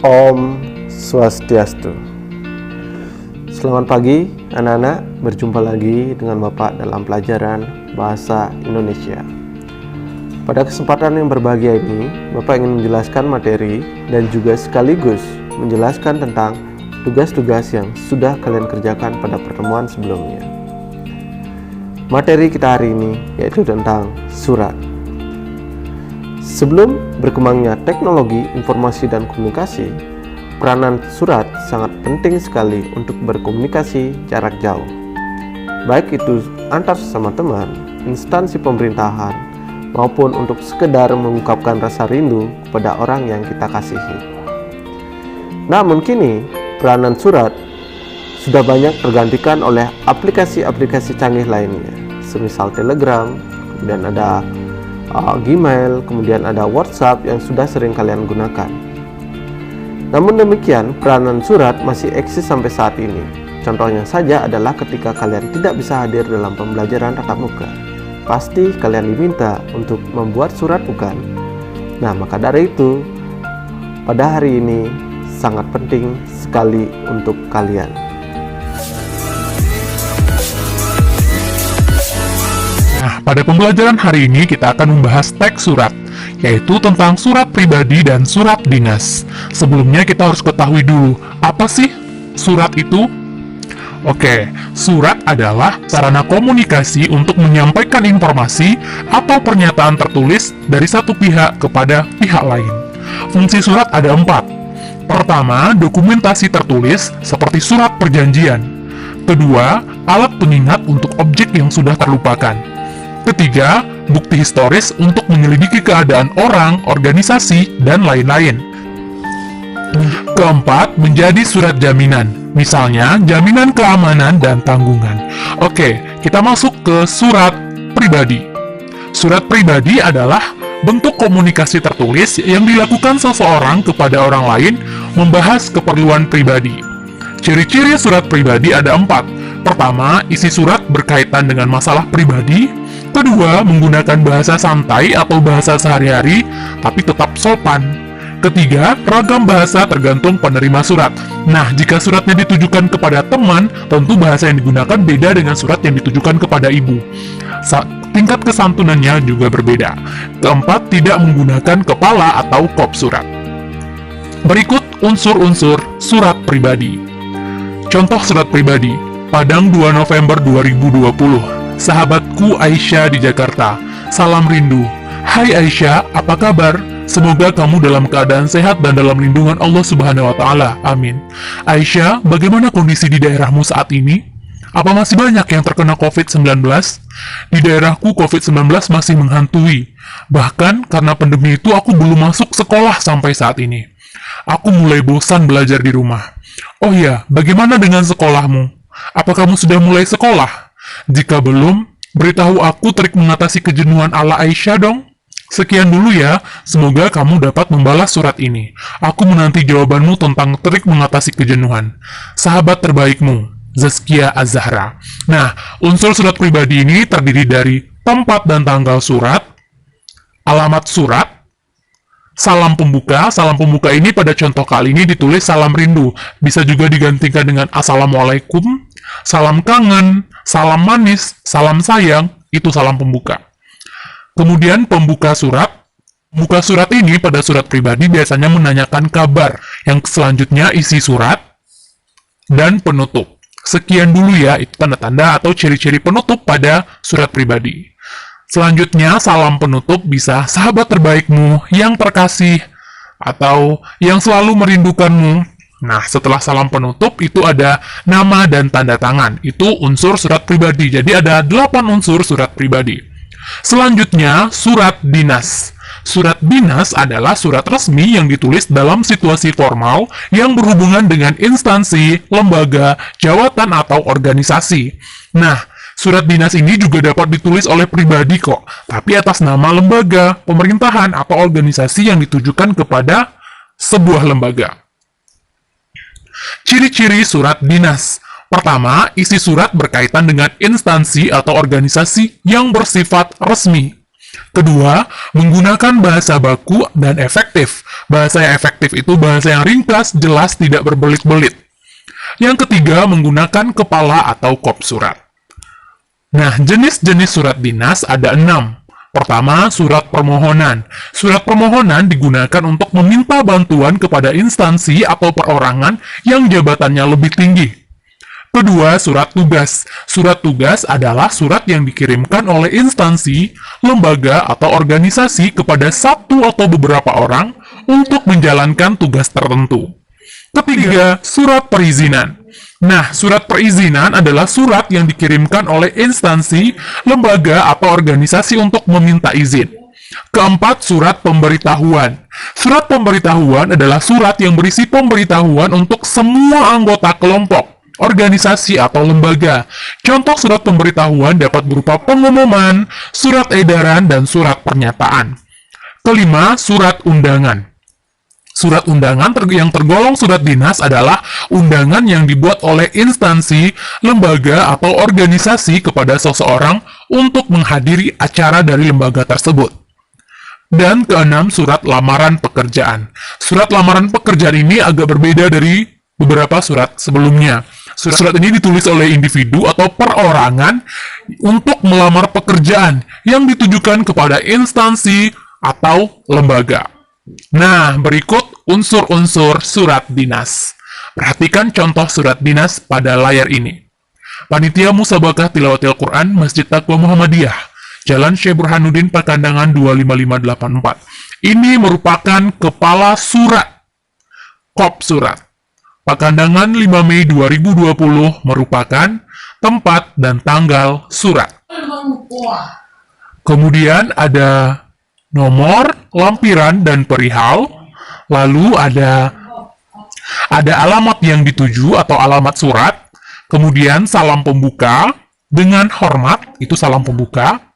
Om Swastiastu. Selamat pagi anak-anak, berjumpa lagi dengan Bapak dalam pelajaran Bahasa Indonesia. Pada kesempatan yang berbahagia ini, Bapak ingin menjelaskan materi dan juga sekaligus menjelaskan tentang tugas-tugas yang sudah kalian kerjakan pada pertemuan sebelumnya. Materi kita hari ini yaitu tentang surat. Sebelum berkembangnya teknologi informasi dan komunikasi, peranan surat sangat penting sekali untuk berkomunikasi jarak jauh, baik itu antar sesama teman, instansi pemerintahan, maupun untuk sekedar mengungkapkan rasa rindu kepada orang yang kita kasihi. Namun kini, peranan surat sudah banyak tergantikan oleh aplikasi-aplikasi canggih lainnya, semisal Telegram, kemudian ada Gmail, kemudian ada WhatsApp yang sudah sering kalian gunakan. Namun demikian, peranan surat masih eksis sampai saat ini. Contohnya saja adalah ketika kalian tidak bisa hadir dalam pembelajaran tatap muka, pasti kalian diminta untuk membuat surat, bukan? Nah, maka dari itu, pada hari ini sangat penting sekali untuk kalian. Nah, pada pembelajaran hari ini kita akan membahas teks surat, yaitu tentang surat pribadi dan surat dinas. Sebelumnya kita harus ketahui dulu, apa sih surat itu? Oke, surat adalah sarana komunikasi untuk menyampaikan informasi atau pernyataan tertulis dari satu pihak kepada pihak lain. Fungsi surat ada 4. Pertama, dokumentasi tertulis seperti surat perjanjian. Kedua, alat pengingat untuk objek yang sudah terlupakan. Ketiga, bukti historis untuk menyelidiki keadaan orang, organisasi, dan lain-lain. Keempat, menjadi surat jaminan. Misalnya, jaminan keamanan dan tanggungan. Oke, kita masuk ke surat pribadi. Surat pribadi adalah bentuk komunikasi tertulis yang dilakukan seseorang kepada orang lain membahas keperluan pribadi. Ciri-ciri surat pribadi ada 4. Pertama, isi surat berkaitan dengan masalah pribadi. Kedua, menggunakan bahasa santai atau bahasa sehari-hari, tapi tetap sopan. Ketiga, ragam bahasa tergantung penerima surat. Nah, jika suratnya ditujukan kepada teman, tentu bahasa yang digunakan beda dengan surat yang ditujukan kepada ibu. Tingkat kesantunannya juga berbeda. Keempat, tidak menggunakan kepala atau kop surat. Berikut unsur-unsur surat pribadi. Contoh surat pribadi, Padang 2 November 2020. Sahabatku Aisyah di Jakarta, salam rindu. Hai Aisyah, apa kabar? Semoga kamu dalam keadaan sehat dan dalam lindungan Allah Subhanahu wa Ta'ala. Amin. Aisyah, bagaimana kondisi di daerahmu saat ini? Apa masih banyak yang terkena COVID-19? Di daerahku COVID-19 masih menghantui. Bahkan karena pandemi itu aku belum masuk sekolah sampai saat ini. Aku mulai bosan belajar di rumah. Oh ya, bagaimana dengan sekolahmu? Apa kamu sudah mulai sekolah? Jika belum, beritahu aku trik mengatasi kejenuhan ala Aisyah dong. Sekian dulu ya, semoga kamu dapat membalas surat ini. Aku menanti jawabanmu tentang trik mengatasi kejenuhan. Sahabat terbaikmu, Zaskia Az-Zahra. Nah, unsur surat pribadi ini terdiri dari tempat dan tanggal surat, alamat surat, salam pembuka. Salam pembuka ini pada contoh kali ini ditulis salam rindu. Bisa juga digantikan dengan assalamualaikum, salam kangen, salam manis, salam sayang, itu salam pembuka. Kemudian pembuka surat. Pembuka surat ini pada surat pribadi biasanya menanyakan kabar. Yang selanjutnya isi surat dan penutup. Sekian dulu ya, itu tanda-tanda atau ciri-ciri penutup pada surat pribadi. Selanjutnya, salam penutup bisa sahabat terbaikmu, yang terkasih, atau yang selalu merindukanmu. Nah, setelah salam penutup, itu ada nama dan tanda tangan. Itu unsur surat pribadi. Jadi ada 8 unsur surat pribadi. Selanjutnya, surat dinas. Surat dinas adalah surat resmi yang ditulis dalam situasi formal yang berhubungan dengan instansi, lembaga, jawatan, atau organisasi. Nah, surat dinas ini juga dapat ditulis oleh pribadi kok, tapi atas nama lembaga, pemerintahan, atau organisasi yang ditujukan kepada sebuah lembaga. Ciri-ciri surat dinas. Pertama, isi surat berkaitan dengan instansi atau organisasi yang bersifat resmi. Kedua, menggunakan bahasa baku dan efektif. Bahasa yang efektif itu bahasa yang ringkas, jelas, tidak berbelit-belit. Yang ketiga, menggunakan kepala atau kop surat. Nah, jenis-jenis surat dinas ada 6. Pertama, surat permohonan. Surat permohonan digunakan untuk meminta bantuan kepada instansi atau perorangan yang jabatannya lebih tinggi. Kedua, surat tugas. Surat tugas adalah surat yang dikirimkan oleh instansi, lembaga, atau organisasi kepada satu atau beberapa orang untuk menjalankan tugas tertentu. Ketiga, surat perizinan. Nah, surat perizinan adalah surat yang dikirimkan oleh instansi, lembaga, atau organisasi untuk meminta izin. Keempat, surat pemberitahuan. Surat pemberitahuan adalah surat yang berisi pemberitahuan untuk semua anggota kelompok, organisasi, atau lembaga. Contoh surat pemberitahuan dapat berupa pengumuman, surat edaran, dan surat pernyataan. Kelima, surat undangan. Surat undangan yang tergolong surat dinas adalah undangan yang dibuat oleh instansi, lembaga, atau organisasi kepada seseorang untuk menghadiri acara dari lembaga tersebut. Dan keenam, surat lamaran pekerjaan. Surat lamaran pekerjaan ini agak berbeda dari beberapa surat sebelumnya. Surat ini ditulis oleh individu atau perorangan untuk melamar pekerjaan yang ditujukan kepada instansi atau lembaga. Nah, berikut unsur-unsur surat dinas. Perhatikan contoh surat dinas pada layar ini. Panitia Musabakah Tilawatil Quran Masjid Taqwa Muhammadiyah, Jalan Syekh Burhanuddin Pakandangan 25584. Ini merupakan kepala surat, kop surat. Pakandangan 5 Mei 2020 merupakan tempat dan tanggal surat. Kemudian ada nomor, lampiran, dan perihal. Lalu ada alamat yang dituju atau alamat surat. Kemudian salam pembuka dengan hormat, itu salam pembuka.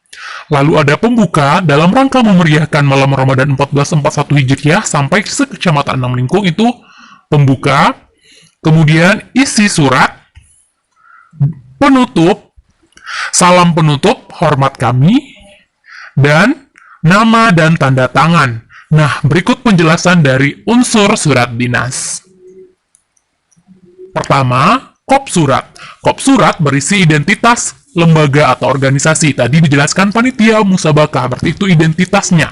Lalu ada pembuka dalam rangka memeriahkan malam Ramadan 1441 Hijriah sampai sekecamatan 6 Lingkung, itu pembuka. Kemudian isi surat, penutup, salam penutup, hormat kami, dan nama dan tanda tangan. Nah, berikut penjelasan dari unsur surat dinas. Pertama, kop surat. Kop surat berisi identitas lembaga atau organisasi. Tadi dijelaskan panitia musabakah, berarti itu identitasnya.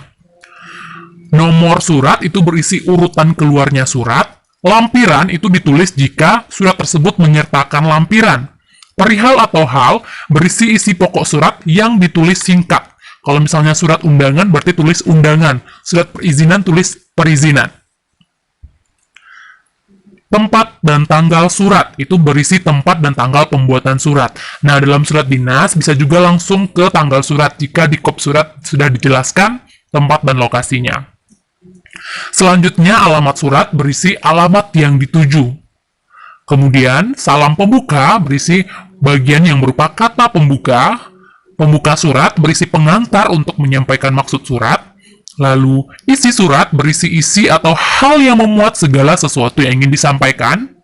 Nomor surat itu berisi urutan keluarnya surat. Lampiran itu ditulis jika surat tersebut menyertakan lampiran. Perihal atau hal berisi isi pokok surat yang ditulis singkat. Kalau misalnya surat undangan berarti tulis undangan, surat perizinan tulis perizinan. Tempat dan tanggal surat itu berisi tempat dan tanggal pembuatan surat. Nah, dalam surat dinas bisa juga langsung ke tanggal surat jika di kop surat sudah dijelaskan tempat dan lokasinya. Selanjutnya, alamat surat berisi alamat yang dituju. Kemudian, salam pembuka berisi bagian yang berupa kata pembuka. Pembuka surat berisi pengantar untuk menyampaikan maksud surat. Lalu, isi surat berisi isi atau hal yang memuat segala sesuatu yang ingin disampaikan.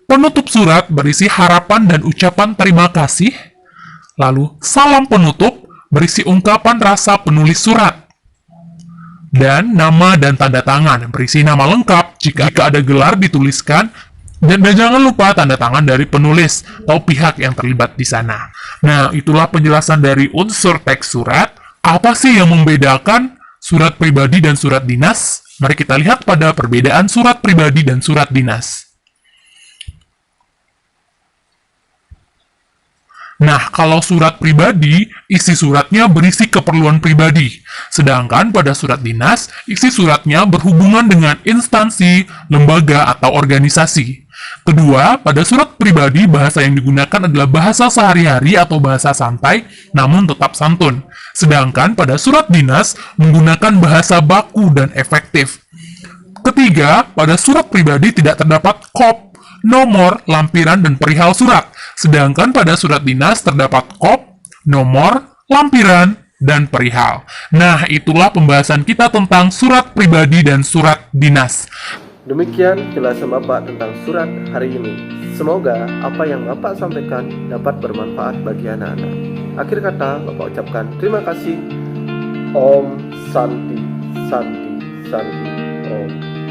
Penutup surat berisi harapan dan ucapan terima kasih. Lalu, salam penutup berisi ungkapan rasa penulis surat. Dan nama dan tanda tangan berisi nama lengkap jika ada gelar dituliskan. Dan jangan lupa tanda tangan dari penulis atau pihak yang terlibat di sana. Nah, itulah penjelasan dari unsur teks surat. Apa sih yang membedakan surat pribadi dan surat dinas? Mari kita lihat pada perbedaan surat pribadi dan surat dinas. Nah, kalau surat pribadi, isi suratnya berisi keperluan pribadi. Sedangkan pada surat dinas, isi suratnya berhubungan dengan instansi, lembaga, atau organisasi. Kedua, pada surat pribadi, bahasa yang digunakan adalah bahasa sehari-hari atau bahasa santai, namun tetap santun. Sedangkan pada surat dinas, menggunakan bahasa baku dan efektif. Ketiga, pada surat pribadi tidak terdapat kop, nomor, lampiran, dan perihal surat. Sedangkan pada surat dinas terdapat kop, nomor, lampiran, dan perihal. Nah, itulah pembahasan kita tentang surat pribadi dan surat dinas. Demikian penjelasan Bapak tentang surat hari ini. Semoga apa yang Bapak sampaikan dapat bermanfaat bagi anak-anak. Akhir kata, Bapak ucapkan terima kasih. Om Santi Santi Santi.